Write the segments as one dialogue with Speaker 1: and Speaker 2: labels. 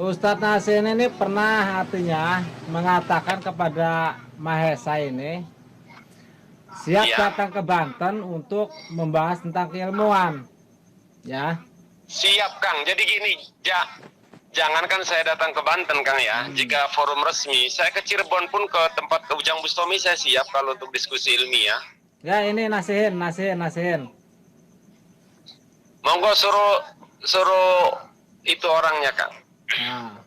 Speaker 1: Ustadz Nasin ini pernah artinya mengatakan kepada Mahesa ini siap
Speaker 2: Iya,
Speaker 1: datang ke Banten untuk membahas tentang keilmuan, ya.
Speaker 2: siap Kang. Jadi gini, jangankan saya datang ke Banten Kang ya. Jika forum resmi, saya ke Cirebon pun ke tempat ke Ujang Bustomi saya siap kalau untuk diskusi ilmiah.
Speaker 1: Ya ini Nasihin.
Speaker 2: Monggo suruh suruh itu orangnya Kang.
Speaker 1: Nah,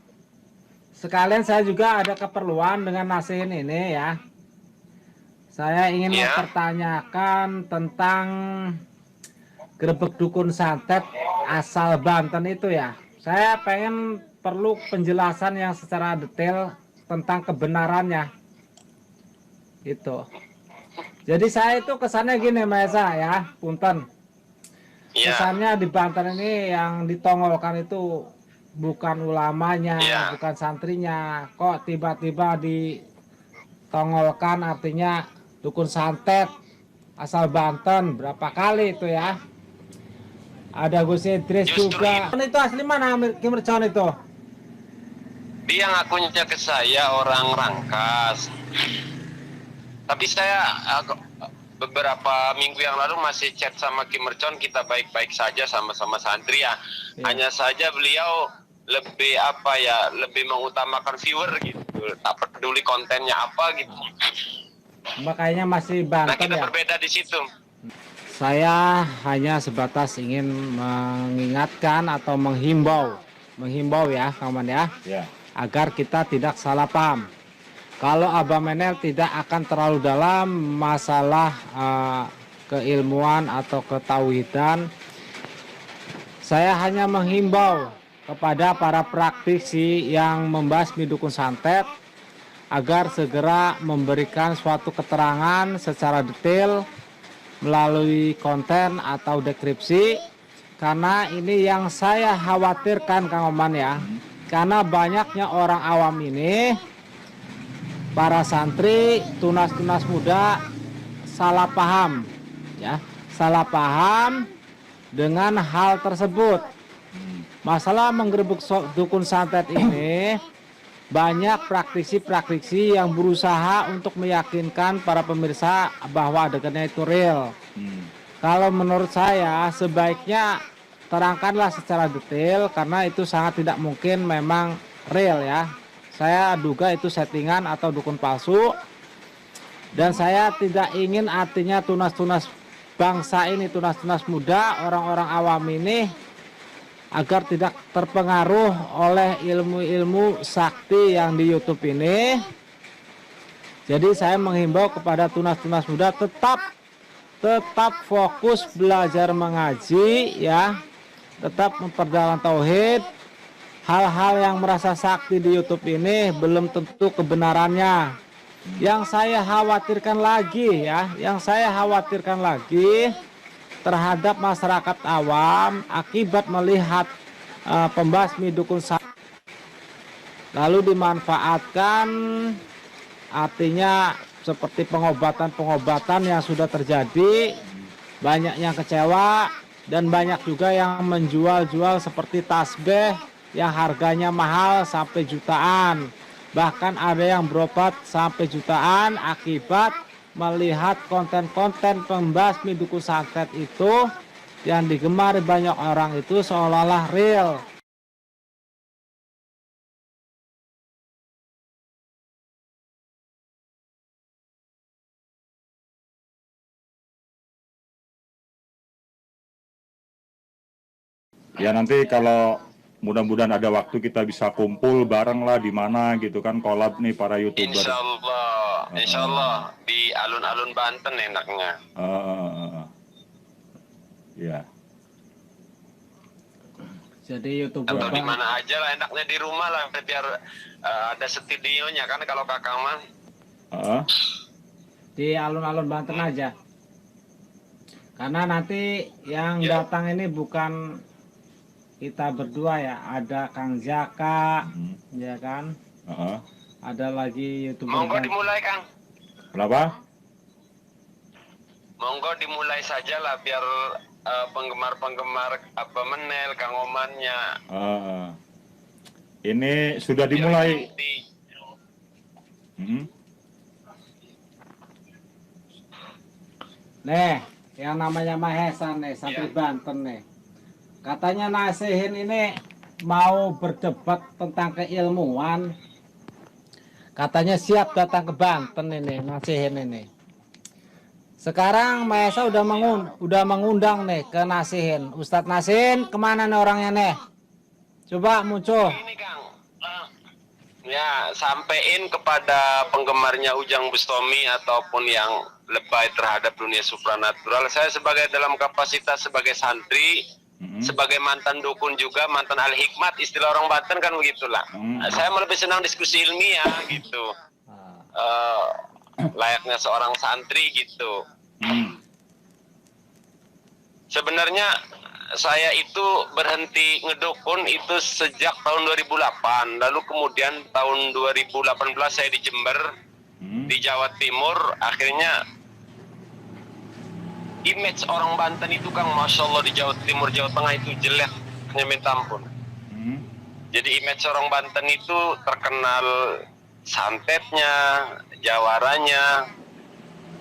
Speaker 1: sekalian saya juga ada keperluan dengan Nasihin ini ya. Saya ingin
Speaker 2: Ya,
Speaker 1: mempertanyakan tentang Grebek Dukun Santet asal Banten itu ya. Saya perlu penjelasan yang secara detail tentang kebenarannya itu. Jadi saya itu kesannya gini Mbak Esa ya, punten.
Speaker 2: ya,
Speaker 1: Kesannya di Banten ini yang ditongolkan itu bukan ulamanya,
Speaker 2: ya.
Speaker 1: bukan santrinya. Kok tiba-tiba ditongolkan artinya dukun santet asal Banten, berapa kali itu ya. Ada Gus Idris
Speaker 2: Justru
Speaker 1: juga. Itu asli mana Kim Mercon itu?
Speaker 2: dia ngakunya ke saya orang Rangkas. Tapi saya beberapa minggu yang lalu masih chat sama Kim Mercon, kita baik-baik saja sama-sama santri ya.
Speaker 1: Iya.
Speaker 2: Hanya saja beliau lebih apa ya, lebih mengutamakan viewer gitu. Tak peduli kontennya apa gitu.
Speaker 1: Makanya masih
Speaker 2: Nah,
Speaker 1: Banten
Speaker 2: kita
Speaker 1: ya.
Speaker 2: berbeda di situ.
Speaker 1: Saya hanya sebatas ingin mengingatkan atau menghimbau ya, kawan ya, agar kita tidak salah paham. Kalau Abah Menel tidak akan terlalu dalam masalah keilmuan atau ketauhidan, saya hanya menghimbau kepada para praktisi yang membasmi dukun santet agar segera memberikan suatu keterangan secara detail melalui konten atau deskripsi, karena ini yang saya khawatirkan Kang Oman ya, karena banyaknya orang awam ini, para santri, tunas-tunas muda salah paham ya, salah paham dengan hal tersebut. Masalah menggerebek dukun santet ini banyak praktisi-praktisi yang berusaha untuk meyakinkan para pemirsa bahwa adegannya itu real. Kalau menurut saya sebaiknya terangkanlah secara detail karena itu sangat tidak mungkin memang real ya. Saya duga itu settingan atau dukun palsu, dan saya tidak ingin artinya tunas-tunas bangsa ini, tunas-tunas muda, orang-orang awam ini agar tidak terpengaruh oleh ilmu-ilmu sakti yang di YouTube ini. Jadi saya menghimbau kepada tunas-tunas muda tetap fokus belajar mengaji ya, tetap memperdalam tauhid. Hal-hal yang merasa sakti di YouTube ini belum tentu kebenarannya. Yang saya khawatirkan lagi ya, terhadap masyarakat awam akibat melihat pembasmi dukun santet lalu dimanfaatkan, artinya seperti pengobatan-pengobatan yang sudah terjadi, banyak yang kecewa dan banyak juga yang menjual-jual seperti tasbih yang harganya mahal sampai jutaan, bahkan ada yang berobat sampai jutaan akibat melihat konten-konten pembasmi dukun santet itu yang digemari banyak orang itu seolah-olah real.
Speaker 3: Ya nanti kalau mudah-mudahan ada waktu kita bisa kumpul bareng lah di mana gitu kan, collab nih para YouTuber.
Speaker 2: Insya Allah di alun-alun Banten enaknya.
Speaker 3: Ya.
Speaker 1: Jadi YouTuber
Speaker 2: Atau di mana aja lah, enaknya di rumah lah biar ada studionya kan kalau Kakang mah.
Speaker 1: di alun-alun Banten aja. Karena nanti yang datang ini bukan kita berdua ya, ada Kang Jaka, ya kan? Ada lagi YouTuber.
Speaker 2: Monggo dimulai Kang.
Speaker 3: Kenapa?
Speaker 2: Monggo dimulai saja lah biar penggemar-penggemar apa Menel, Kang Omannya.
Speaker 3: Ini sudah dimulai.
Speaker 1: Nih, yang namanya Mahesa nih, santri Banten nih. Katanya nasihin ini mau berdebat tentang keilmuan. Katanya siap datang ke Banten ini, nasihin ini. Sekarang Mahesa udah mengundang nih ke Nasihin. Ustadz Nasihin, kemana nih orangnya nih? Coba muncul.
Speaker 2: Ini Kang, ya sampein kepada penggemarnya Ujang Bustomi ataupun yang lebay terhadap dunia supranatural. Saya sebagai dalam kapasitas sebagai santri, sebagai mantan dukun juga, mantan ahli hikmat, istilah orang Banten kan begitulah. Saya lebih senang diskusi ilmiah gitu, layaknya seorang santri gitu. Sebenarnya saya itu berhenti ngedukun itu sejak tahun 2008. Lalu kemudian tahun 2018 saya di Jember, di Jawa Timur. Akhirnya image orang Banten itu Kang, Masya Allah, di Jawa Timur, Jawa Tengah itu jeleknya minta ampun. Jadi image orang Banten itu terkenal santetnya, jawaranya.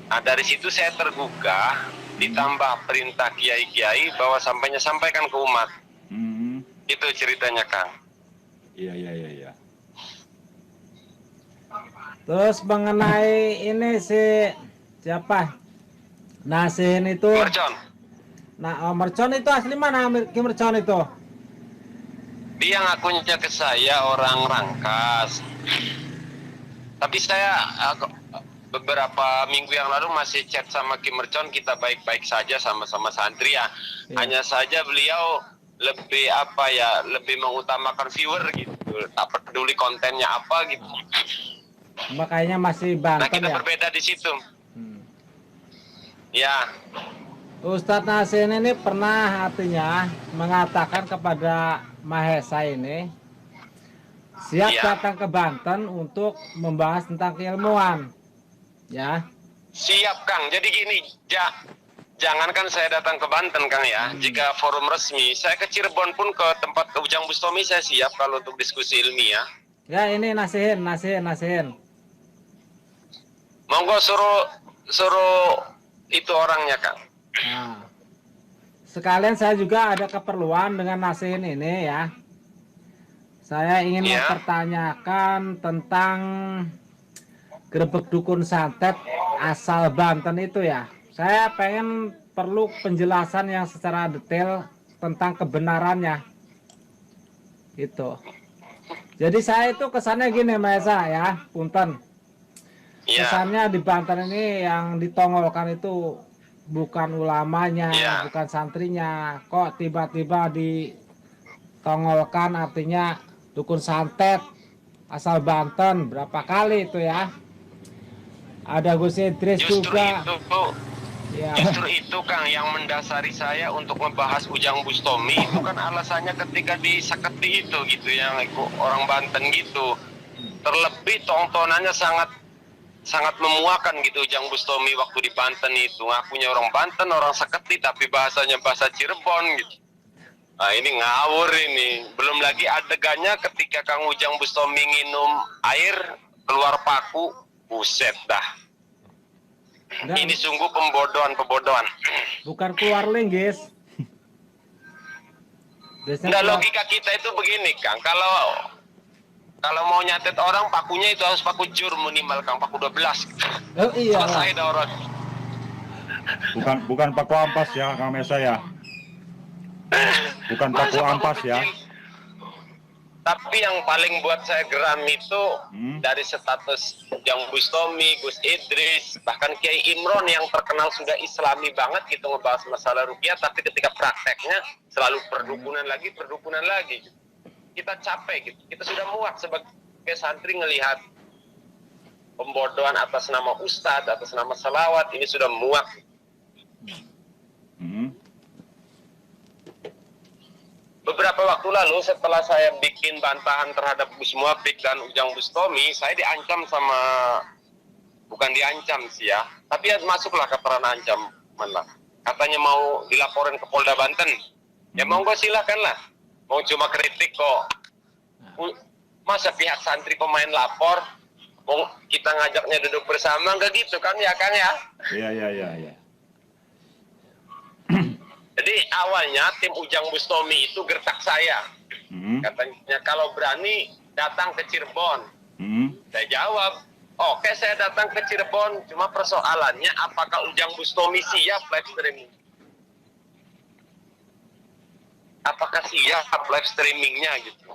Speaker 2: Nah, dari situ saya tergugah, ditambah perintah kiai-kiai bahwa sampaikan ke umat. Itu ceritanya Kang.
Speaker 3: Iya.
Speaker 1: Terus mengenai ini si siapa? Nasihin itu.
Speaker 2: Mercon.
Speaker 1: Nah, Mercon itu asli mana Ki Mercon itu?
Speaker 2: Dia ngakunya ke saya orang Rangkas. Tapi saya beberapa minggu yang lalu masih chat sama Ki Mercon, kita baik-baik saja sama-sama santri ya. Hanya saja beliau lebih lebih mengutamakan viewer gitu, tak peduli kontennya apa gitu.
Speaker 1: Makanya masih Banten.
Speaker 2: Nah, kita
Speaker 1: ya?
Speaker 2: berbeda di situ. Ya.
Speaker 1: Ustadz Nasihin ini pernah artinya mengatakan kepada Mahesa ini siap datang ke Banten untuk membahas tentang keilmuan. Ya.
Speaker 2: Siap Kang. Jadi gini, jangankan saya datang ke Banten Kang ya. Jika forum resmi, saya ke Cirebon pun ke tempat ke Ujang Bustomi saya siap kalau untuk diskusi ilmiah.
Speaker 1: Ya ini Nasihin.
Speaker 2: Monggo suruh itu orangnya Kang.
Speaker 1: Nah, sekalian saya juga ada keperluan dengan Nasihin ini ya. Saya ingin mempertanyakan tentang grebek dukun santet asal Banten itu ya. Saya perlu penjelasan yang secara detail tentang kebenarannya. Gitu. Jadi saya itu kesannya gini Mahesa ya, punten. Kesannya di Banten ini yang ditongolkan itu bukan ulamanya, bukan santrinya. Kok tiba-tiba ditongolkan artinya dukun santet asal Banten, berapa kali itu ya? Ada Gus Idris juga.
Speaker 2: Justru itu Kang yang mendasari saya untuk membahas Ujang Bustomi itu kan alasannya ketika di Seketi itu gitu, yang orang Banten gitu. Terlebih tontonannya sangat memuakan gitu Ujang Bustomi waktu di Banten itu. Ngakunya orang Banten, orang Seketi, tapi bahasanya bahasa Cirebon gitu. Nah ini ngawur ini. Belum lagi adegannya ketika Kang Ujang Bustomi nginum air keluar paku, buset dah. Ini sungguh pembodohan.
Speaker 1: Bukan keluar linggis.
Speaker 2: Nah, logika kita itu begini Kang, kalau mau nyatet orang pakunya itu harus paku jur minimal Kang, paku 12.
Speaker 1: Oh iya.
Speaker 2: Selesai dah orang.
Speaker 3: Bukan paku ampas ya Kang Mesa ya. Bukan paku ampas ya.
Speaker 2: Tapi yang paling buat saya geram itu dari status Ujang Bustomi, Gus Idris, bahkan Kiai Imron yang terkenal sudah islami banget gitu ngebahas masalah ruqyah, tapi ketika prakteknya selalu perdukunan lagi. Kita capek gitu. Kita sudah muak sebagai santri ngelihat pembodohan atas nama ustadz, atas nama salawat, ini sudah muak. Beberapa waktu lalu setelah saya bikin bantahan terhadap Gus Muafik dan Ujang Bustomi, saya diancam bukan diancam sih ya, tapi ya masuklah ke ranah ancaman lah. Katanya mau dilaporin ke Polda Banten. Ya monggo silakan lah. Mau cuma kritik kok. Masa pihak santri pemain lapor, mau kita ngajaknya duduk bersama, nggak gitu kan ya Kang ya?
Speaker 3: Iya.
Speaker 2: Jadi awalnya tim Ujang Bustomi itu gertak saya. Katanya kalau berani datang ke Cirebon. Saya jawab, oke saya datang ke Cirebon, cuma persoalannya apakah Ujang Bustomi siap live streaming? Apakah siap live streamingnya gitu?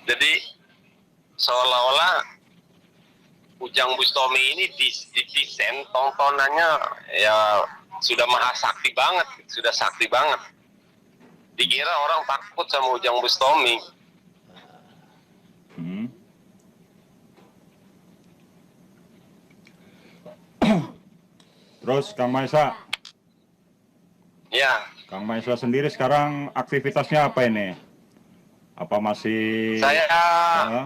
Speaker 2: Jadi seolah-olah Ujang Bustomi ini didesain tontonannya ya sudah maha sakti banget, sudah sakti banget. Dikira orang takut sama Ujang Bustomi.
Speaker 3: Terus Kang Maesa,
Speaker 2: Ya,
Speaker 3: Kang Maesa sendiri sekarang aktivitasnya apa ini? Apa masih
Speaker 2: saya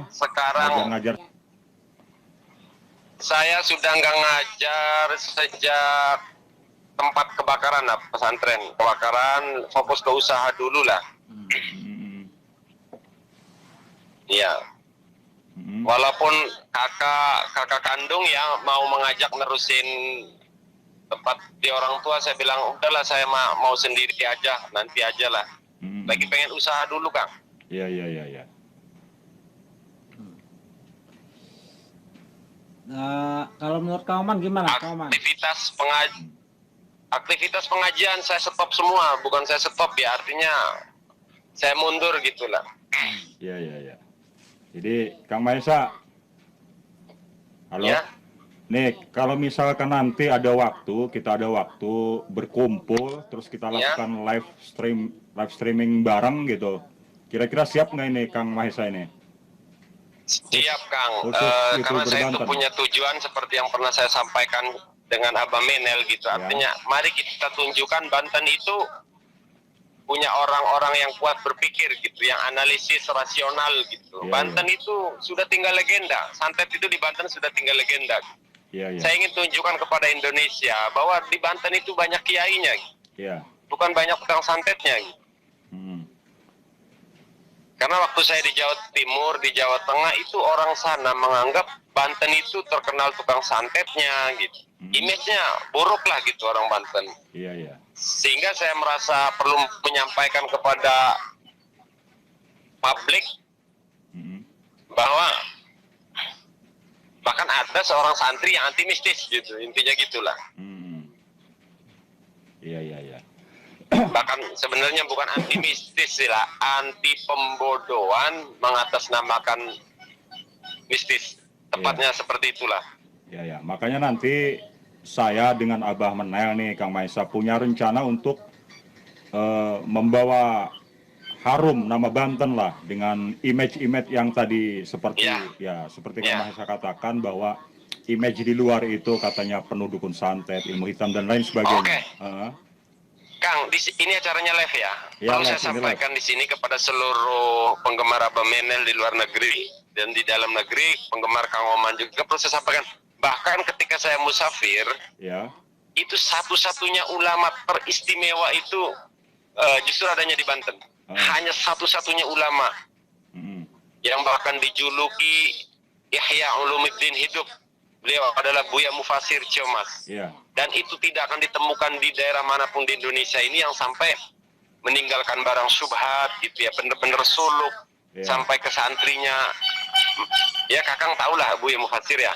Speaker 2: sekarang
Speaker 3: ngajar?
Speaker 2: saya sudah nggak ngajar sejak tempat kebakaran lah, pesantren kebakaran, fokus ke usaha dulu lah. Iya. Walaupun kakak kandung ya mau mengajak nerusin tempat di orang tua, saya bilang udahlah saya mau sendiri aja, nanti aja lah. Lagi pengen usaha dulu Kang.
Speaker 3: Iya.
Speaker 1: Kalau menurut Kang Oman gimana, Kang Oman?
Speaker 2: Aktivitas pengajian saya stop semua, bukan saya stop ya, artinya saya mundur gitulah.
Speaker 3: Iya. Jadi Kang Maesa, halo.
Speaker 2: Ya.
Speaker 3: Nih, kalau misalkan nanti ada waktu, kita ada waktu berkumpul, terus kita lakukan live streaming bareng gitu. Kira-kira siap nggak ini Kang Maesa ini?
Speaker 2: Siap Kang,
Speaker 3: Khusus
Speaker 2: karena saya itu
Speaker 3: Banten.
Speaker 2: punya tujuan seperti yang pernah saya sampaikan dengan Abah Menel gitu. Artinya mari kita tunjukkan Banten itu punya orang-orang yang kuat berpikir gitu, yang analisis rasional gitu. Banten itu sudah tinggal legenda, santet itu di Banten sudah tinggal legenda. Saya ingin tunjukkan kepada Indonesia bahwa di Banten itu banyak kiainya, bukan banyak tukang santetnya. Karena waktu saya di Jawa Timur, di Jawa Tengah itu orang sana menganggap Banten itu terkenal tukang santetnya gitu. Image-nya buruk lah gitu orang Banten. Sehingga saya merasa perlu menyampaikan kepada publik bahwa bahkan ada seorang santri yang anti mistis gitu, intinya gitulah.
Speaker 3: Iya.
Speaker 2: Bahkan sebenarnya bukan anti mistis lah, anti pembodohan mengatasnamakan mistis. Tepatnya seperti itulah.
Speaker 3: Ya. Makanya nanti saya dengan Abah Menel nih, Kang Maesa punya rencana untuk membawa harum nama Banten lah dengan image-image yang tadi seperti seperti Kang Maesa katakan bahwa image di luar itu katanya penuh dukun santet, ilmu hitam dan lain sebagainya.
Speaker 2: Kang, ini acaranya live ya. Perlu saya sampaikan di sini kepada seluruh penggemar Abah Menel di luar negeri dan di dalam negeri, penggemar Kang Oman juga perlu saya sampaikan. Bahkan ketika saya musafir, itu satu-satunya ulama teristimewa itu justru adanya di Banten. Hanya satu-satunya ulama yang bahkan dijuluki Ihya Ulumuddin hidup. Beliau adalah Buya Mufasir Ciomas. Dan itu tidak akan ditemukan di daerah manapun di Indonesia ini yang sampai meninggalkan barang syubhat gitu ya, bener-bener suluk sampai ke santrinya. Ya Kakang tahulah Buya Mufasir ya.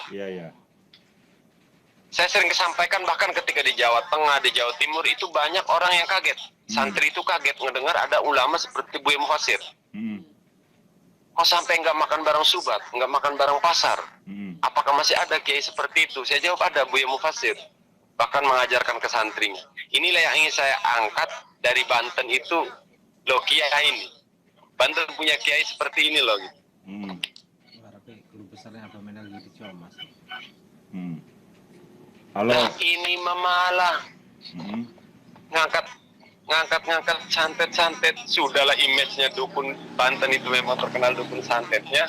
Speaker 2: Saya sering kesampaikan bahkan ketika di Jawa Tengah, di Jawa Timur itu banyak orang yang kaget. Santri itu kaget ngedengar ada ulama seperti Buya Mufasir. Kok sampai nggak makan barang syubhat, nggak makan barang pasar? Apakah masih ada kiai seperti itu? Saya jawab ada, Buya Mufasir. Bahkan mengajarkan ke santrinya. Inilah yang ingin saya angkat dari Banten itu, loh kiai ini. Banten punya kiai seperti ini loh. Gitu.
Speaker 1: Guru besarnya Abah Menel gitu Ciomas.
Speaker 3: Halo.
Speaker 2: Nah ini memalah ngangkat santet. Sudahlah image-nya dukun Banten itu memang terkenal dukun santetnya.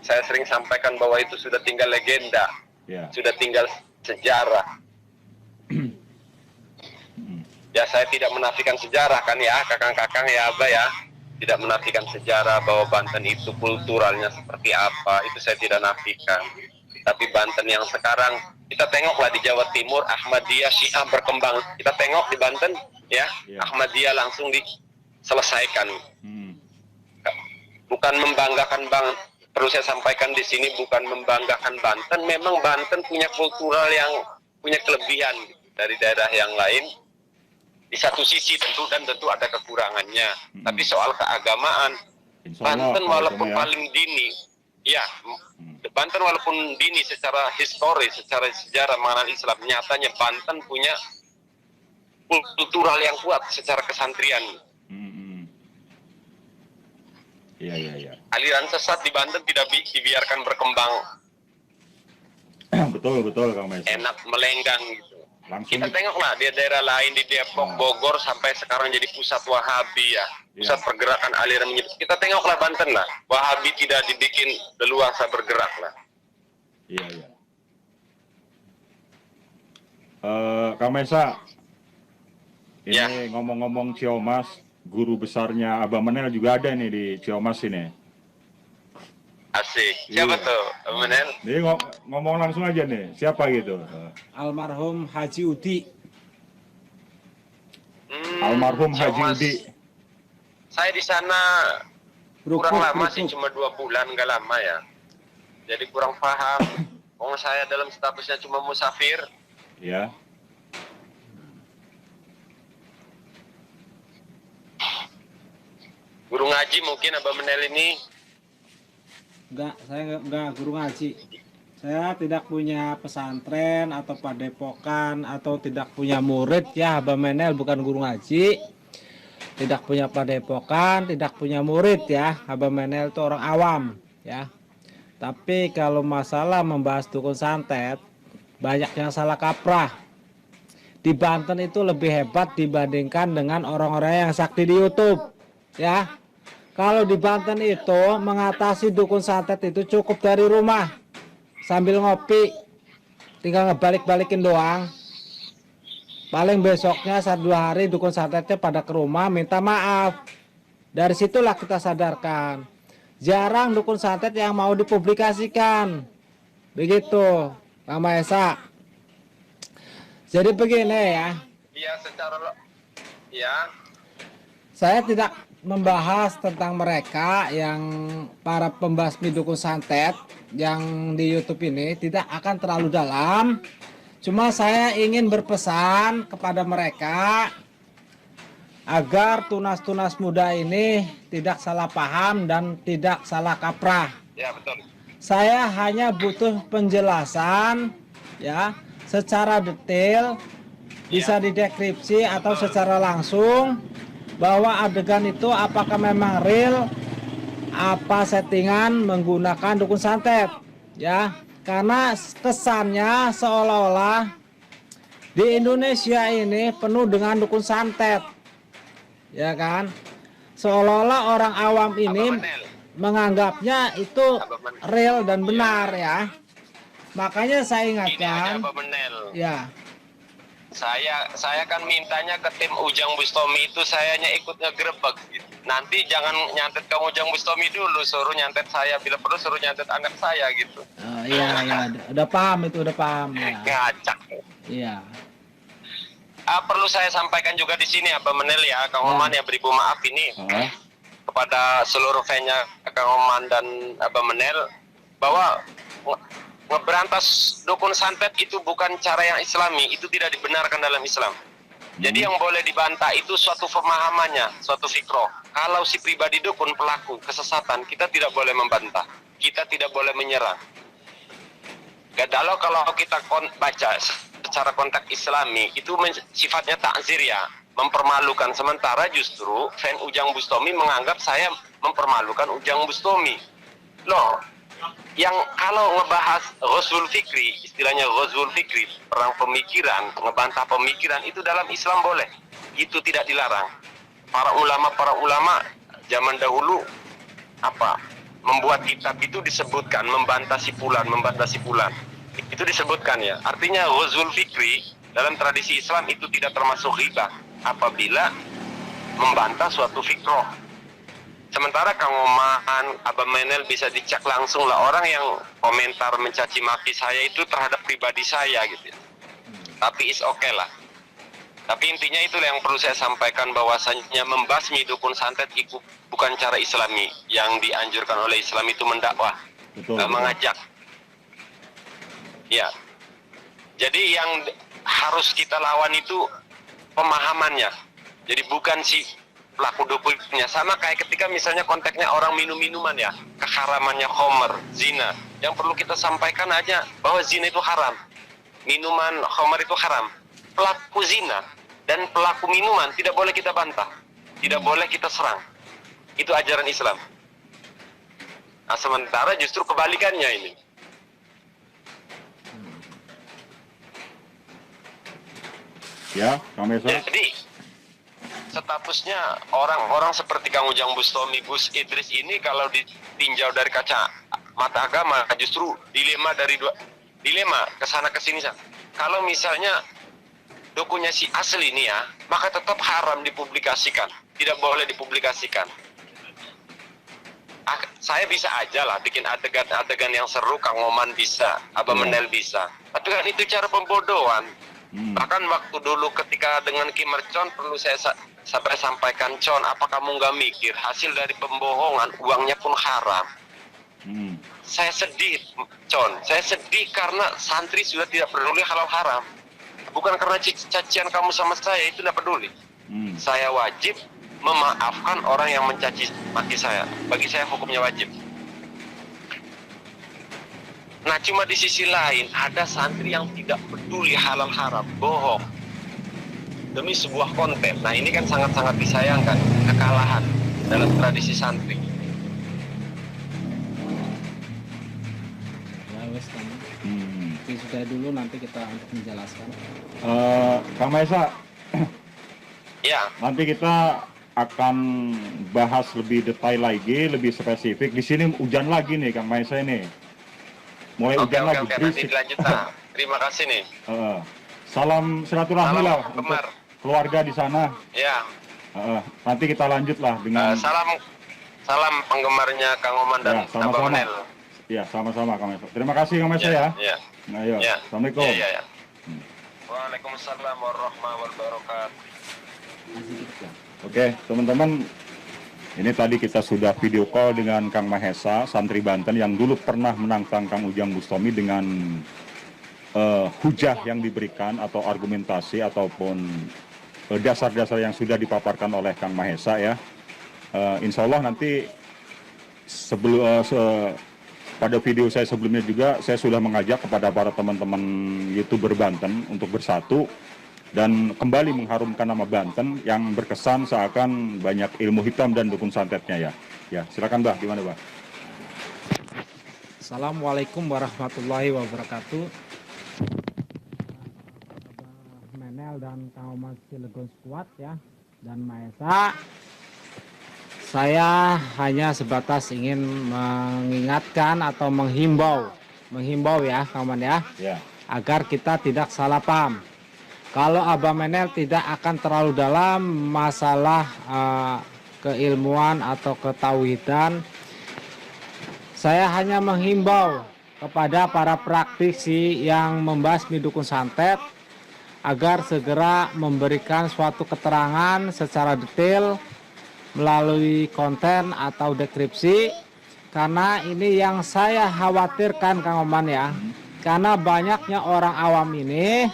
Speaker 2: Saya sering sampaikan bahwa itu sudah tinggal legenda, sudah tinggal sejarah. Ya saya tidak menafikan sejarah kan ya, kakang-kakang ya Abah ya. tidak menafikan sejarah bahwa Banten itu kulturalnya seperti apa, itu saya tidak nafikan. Tapi Banten yang sekarang, kita tengoklah di Jawa Timur, Ahmadiyah, Syiah berkembang. Kita tengok di Banten, ya, Ahmadiyah langsung diselesaikan. Bukan membanggakan perlu saya sampaikan di sini, bukan membanggakan Banten. Memang Banten punya kultural yang punya kelebihan dari daerah yang lain. Di satu sisi tentu ada kekurangannya. Tapi soal keagamaan, Banten walaupun paling dini, ya, Banten walaupun dini secara historis, secara sejarah mengenal Islam, nyatanya Banten punya kultural yang kuat secara kesantrian.
Speaker 3: Iya.
Speaker 2: Aliran sesat di Banten tidak dibiarkan berkembang.
Speaker 3: Betul Kang Maesa.
Speaker 2: Enak melenggang gitu.
Speaker 3: Langsung
Speaker 2: Kita tengoklah di daerah lain di Depok, Bogor sampai sekarang jadi pusat Wahabi ya, pusat pergerakan aliran menyebut. Kita tengoklah Banten lah, Wahabi tidak dibikin leluasa bergerak lah.
Speaker 3: Iya. Kang Maesa, ini ngomong-ngomong Ciomas, guru besarnya Abah Menel juga ada nih di Ciomas ini.
Speaker 2: Asik. Siapa tuh, Abah Menel?
Speaker 3: Jadi ngomong langsung aja nih, siapa gitu?
Speaker 1: Almarhum Haji Udi.
Speaker 3: Almarhum Haji
Speaker 2: Ciomas.
Speaker 3: Udi.
Speaker 2: Saya di sana kurang lama sih, cuma 2 bulan, nggak lama ya. Jadi kurang paham. Saya dalam statusnya cuma musafir.
Speaker 3: Ya.
Speaker 2: Guru ngaji mungkin Abah Menel ini.
Speaker 1: Enggak, saya enggak guru ngaji. Saya tidak punya pesantren atau padepokan atau tidak punya murid ya. Abah Menel bukan guru ngaji. Tidak punya padepokan, tidak punya murid ya. Abah Menel itu orang awam ya. Tapi kalau masalah membahas dukun santet, banyak yang salah kaprah. Di Banten itu lebih hebat dibandingkan dengan orang-orang yang sakti di YouTube ya. Kalau di Banten itu mengatasi dukun santet itu cukup dari rumah sambil ngopi, tinggal ngebalik-balikin doang. Paling besoknya 1-2 hari dukun santetnya pada ke rumah minta maaf. Dari situlah kita sadarkan, jarang dukun santet yang mau dipublikasikan. Begitu, Kang Maesa. Jadi begini ya.
Speaker 2: Iya, ya.
Speaker 1: Saya tidak membahas tentang mereka yang para pembasmi dukun santet yang di YouTube ini, tidak akan terlalu dalam. Cuma saya ingin berpesan kepada mereka agar tunas-tunas muda ini tidak salah paham dan tidak salah kaprah.
Speaker 2: Ya, betul.
Speaker 1: Saya hanya butuh penjelasan ya secara detail, bisa didekripsi atau secara langsung, bahwa adegan itu apakah memang real, apa settingan menggunakan dukun santet ya. Karena kesannya seolah-olah di Indonesia ini penuh dengan dukun santet ya kan, seolah-olah orang awam ini menganggapnya itu real dan benar ya. Makanya saya ingatkan ya,
Speaker 2: Saya kan mintanya ke tim Ujang Bustomi itu, sayanya ikut ngegrebek gitu. Nanti jangan nyantet ke Ujang Bustomi dulu, suruh nyantet saya, bila perlu suruh nyantet anak saya gitu.
Speaker 1: Iya, udah paham itu, udah paham ya.
Speaker 2: Ngacak.
Speaker 1: Iya.
Speaker 2: Perlu saya sampaikan juga di sini Abah Menel ya, Kang Oman ya, beribu maaf ini kepada seluruh fansnya Kang Oman dan Abah Menel, bahwa ngeberantas dukun santet itu bukan cara yang islami, itu tidak dibenarkan dalam Islam. Jadi yang boleh dibantah itu suatu pemahamannya, suatu fikroh. Kalau si pribadi dukun pelaku kesesatan, kita tidak boleh membantah, kita tidak boleh menyerang. Kalau kita baca secara konteks islami, itu sifatnya takzir ya, mempermalukan. Sementara justru fan Ujang Bustomi menganggap saya mempermalukan Ujang Bustomi. Loh, yang kalau ngebahas Ghazwul Fikri, istilahnya Ghazwul Fikri, perang pemikiran, ngebantah pemikiran, itu dalam Islam boleh, itu tidak dilarang. Para ulama zaman dahulu membuat kitab itu disebutkan membantah si fulan, itu disebutkan ya. Artinya Ghazwul Fikri dalam tradisi Islam itu tidak termasuk ghibah apabila membantah suatu fikroh. Sementara Kang Oman, Abang Menel bisa dicek langsung lah, orang yang komentar mencaci maki saya itu terhadap pribadi saya gitu ya. Tapi is okay lah. Tapi intinya itu yang perlu saya sampaikan, bahwasanya membasmi dukun santet itu bukan cara Islami. Yang dianjurkan oleh Islam itu mendakwah, mengajak. Ya. Jadi yang harus kita lawan itu pemahamannya. Jadi bukan si pelaku dukunnya. Sama kayak ketika misalnya konteksnya orang minum minuman ya, keharamannya khamr, zina. Yang perlu kita sampaikan aja bahwa zina itu haram, minuman khamr itu haram. Pelaku zina dan pelaku minuman tidak boleh kita bantah, tidak boleh kita serang. Itu ajaran Islam. Nah, sementara justru kebalikannya ini.
Speaker 3: Ya, Kang Mesa.
Speaker 2: Jadi statusnya orang-orang seperti Kang Ujang Bustami, Gus Idris ini kalau ditinjau dari kaca mata agama justru dilema kesana kesini. Kalau misalnya dukunnya si asli ini ya, maka tetap haram dipublikasikan, tidak boleh dipublikasikan. Saya bisa aja lah bikin adegan yang seru, Kang Oman bisa, Abang Menel bisa, tapi kan itu cara pembodohan. Bahkan waktu dulu ketika dengan Kim Mercon perlu saya sampaikan, Con, apa kamu nggak mikir hasil dari pembohongan uangnya pun haram? Saya sedih, Con, saya sedih karena santri sudah tidak peduli halal haram. Bukan karena cacian kamu sama saya, itu tidak peduli. Saya wajib memaafkan orang yang mencaci maki saya. Bagi saya hukumnya wajib. Nah, cuma di sisi lain ada santri yang tidak peduli halal haram, bohong demi sebuah konten. Nah, ini kan sangat-sangat disayangkan, kekalahan dalam tradisi santri.
Speaker 1: Ya wes kamu. Sudah dulu, nanti kita untuk menjelaskan.
Speaker 3: Kang Mesa.
Speaker 2: Ya.
Speaker 3: Nanti kita akan bahas lebih detail lagi, lebih spesifik. Di sini hujan lagi nih, Kang Mesa ini. Mulai hujan lagi.
Speaker 2: Oke, nanti dilanjutkan. Terima kasih nih.
Speaker 3: Salam silaturahmi lah untuk keluarga di sana.
Speaker 2: Ya.
Speaker 3: Nanti kita lanjut lah dengan
Speaker 2: salam penggemarnya Kang Oman dan Abang Menel.
Speaker 3: Ya, sama-sama Kang Mesa. Terima kasih Kang Mesa ya.
Speaker 2: Ya.
Speaker 3: Nah, ayo.
Speaker 2: Ya.
Speaker 3: Assalamualaikum.
Speaker 2: Ya. Waalaikumsalam warahmatullahi wabarakatuh.
Speaker 3: Oke, teman-teman. Ini tadi kita sudah video call dengan Kang Mahesa, santri Banten yang dulu pernah menantang Kang Ujang Bustami dengan hujah yang diberikan atau argumentasi ataupun dasar-dasar yang sudah dipaparkan oleh Kang Mahesa ya. Insya Allah nanti pada video saya sebelumnya juga saya sudah mengajak kepada para teman-teman YouTuber Banten untuk bersatu dan kembali mengharumkan nama Banten yang berkesan seakan banyak ilmu hitam dan dukun santetnya ya. Ya, silakan Mbah, gimana Mbah?
Speaker 1: Assalamualaikum warahmatullahi wabarakatuh. Menel dan Kang Oman Cilegon Squad ya, dan Maesa. Saya hanya sebatas ingin mengingatkan atau menghimbau ya, Kang Oman ya, agar kita tidak salah paham. Kalau Abang Menel tidak akan terlalu dalam masalah keilmuan atau ketauhidan, saya hanya menghimbau kepada para praktisi yang membasmi dukun santet agar segera memberikan suatu keterangan secara detail melalui konten atau deskripsi, karena ini yang saya khawatirkan Kang Oman ya, karena banyaknya orang awam ini,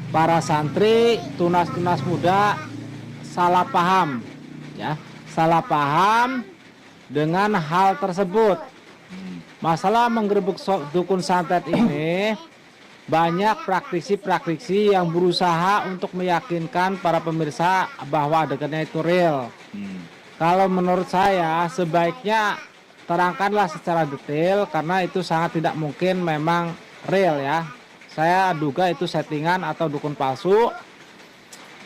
Speaker 1: para santri, tunas-tunas muda salah paham ya, salah paham dengan hal tersebut. Masalah menggerebek dukun santet ini, banyak praktisi-praktisi yang berusaha untuk meyakinkan para pemirsa bahwa adegannya itu real. Kalau menurut saya sebaiknya terangkanlah secara detail, karena itu sangat tidak mungkin memang real ya. Saya duga itu settingan atau dukun palsu,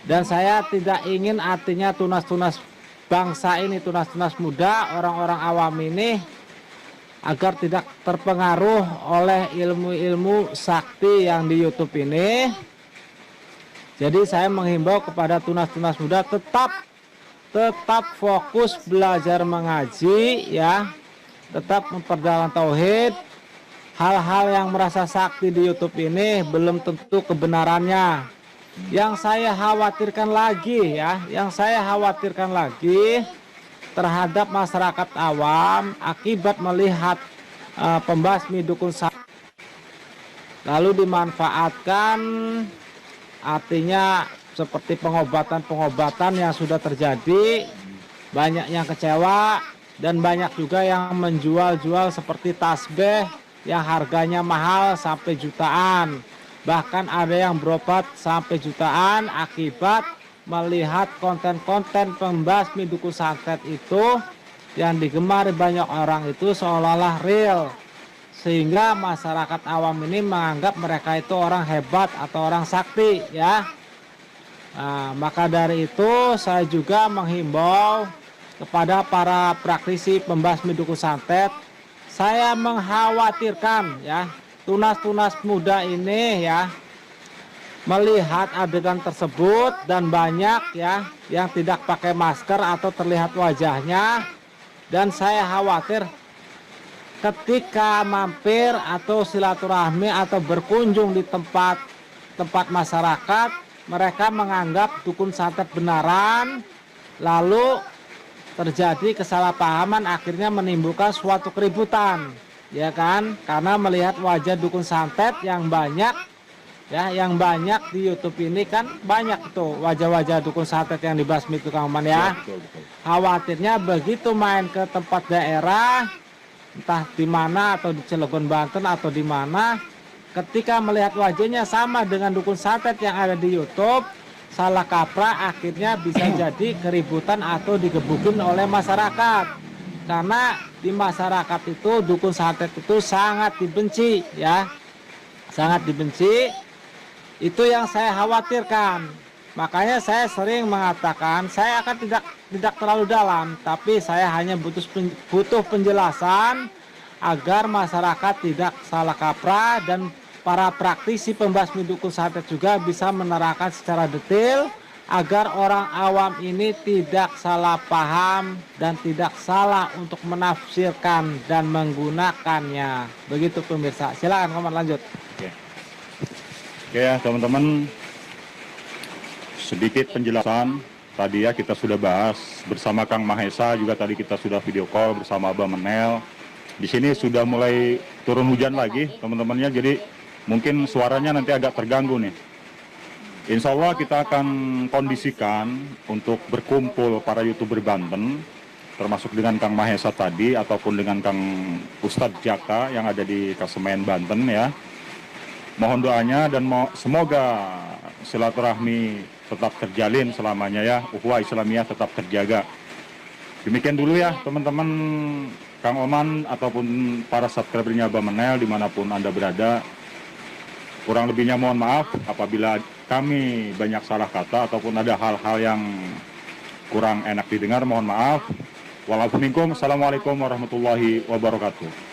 Speaker 1: dan saya tidak ingin artinya tunas-tunas bangsa ini, tunas-tunas muda, orang-orang awam ini agar tidak terpengaruh oleh ilmu-ilmu sakti yang di YouTube ini. Jadi saya menghimbau kepada tunas-tunas muda tetap tetap fokus belajar mengaji ya, tetap memperdalam tauhid. Hal-hal yang merasa sakti di YouTube ini belum tentu kebenarannya. Yang saya khawatirkan lagi ya, yang saya khawatirkan lagi terhadap masyarakat awam akibat melihat pembasmi dukun santet lalu dimanfaatkan, artinya seperti pengobatan-pengobatan yang sudah terjadi, banyak yang kecewa dan banyak juga yang menjual-jual seperti tasbih yang harganya mahal sampai jutaan, bahkan ada yang berobat sampai jutaan akibat melihat konten-konten pembasmi dukun santet itu yang digemari banyak orang itu seolah-olah real, sehingga masyarakat awam ini menganggap mereka itu orang hebat atau orang sakti ya. Nah, maka dari itu saya juga menghimbau kepada para praktisi pembasmi dukun santet. Saya mengkhawatirkan ya, tunas-tunas muda ini ya melihat adegan tersebut dan banyak ya yang tidak pakai masker atau terlihat wajahnya, dan saya khawatir ketika mampir atau silaturahmi atau berkunjung di tempat masyarakat, mereka menganggap dukun santet benaran, lalu terjadi kesalahpahaman, akhirnya menimbulkan suatu keributan, ya kan? Karena melihat wajah dukun santet yang banyak, ya, yang banyak di YouTube ini kan banyak tuh wajah-wajah dukun santet yang dibasmi itu, Kang Oman ya. Khawatirnya begitu main ke tempat daerah, entah di mana atau di Cilegon Banten atau di mana, ketika melihat wajahnya sama dengan dukun santet yang ada di YouTube, salah kaprah, akhirnya bisa jadi keributan atau digebukin oleh masyarakat. Karena di masyarakat itu dukun santet itu sangat dibenci ya, sangat dibenci. Itu yang saya khawatirkan. Makanya saya sering mengatakan saya akan tidak terlalu dalam, tapi saya hanya butuh penjelasan agar masyarakat tidak salah kaprah dan para praktisi pembasmi dukun santet juga bisa menerangkan secara detail agar orang awam ini tidak salah paham dan tidak salah untuk menafsirkan dan menggunakannya. Begitu pemirsa. Silakan Koman lanjut.
Speaker 3: Oke ya teman-teman, sedikit penjelasan. Tadi ya kita sudah bahas bersama Kang Mahesa, juga tadi kita sudah video call bersama Abah Menel. Di sini sudah mulai turun hujan lagi teman-temannya, jadi mungkin suaranya nanti agak terganggu nih. Insya Allah kita akan kondisikan untuk berkumpul para YouTuber Banten, termasuk dengan Kang Mahesa tadi ataupun dengan Kang Ustadz Jaka yang ada di Kasemen Banten ya. Mohon doanya dan semoga silaturahmi tetap terjalin selamanya ya, ukhuwah Islamiyah tetap terjaga. Demikian dulu ya teman-teman, Kang Oman ataupun para subscribernya Abah Menel dimanapun Anda berada. Kurang lebihnya mohon maaf apabila kami banyak salah kata ataupun ada hal-hal yang kurang enak didengar, mohon maaf. Walaupun minkum, assalamualaikum warahmatullahi wabarakatuh.